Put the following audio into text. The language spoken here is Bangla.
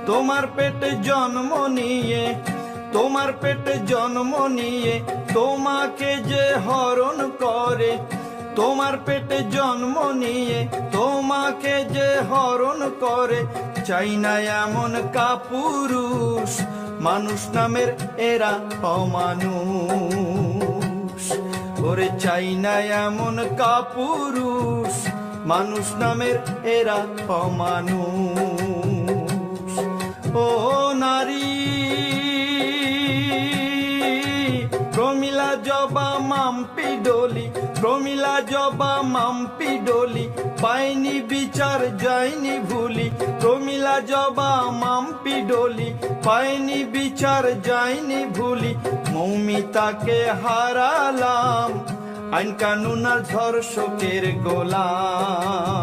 তোমার পেটে জন্ম নিয়ে, তোমার পেটে জন্ম নিয়ে তোমাকে যে হরণ করে, তোমার পেটে জন্ম নিয়ে তোমাকে যে হরণ করে, চাই না এমন কাপুরুষ, মানুষ নামের এরা অমানুষ। ওরে চাই না এমন কাপুরুষ, মানুষ নামের এরা অমানুষ। ও নারী, প্রমিলা জবা মাম্পি ডলি, প্রমিলা জবা মাম্পি ডলি, পাইনি বিচার যায়নি ভুলি। প্রমিলা জবা মাম্পি ডলি, পাইনি বিচার যায়নি ভুলি। মৌমিতাকে হারালাম, আইন কানুন আর ধর্ষকের গোলাম।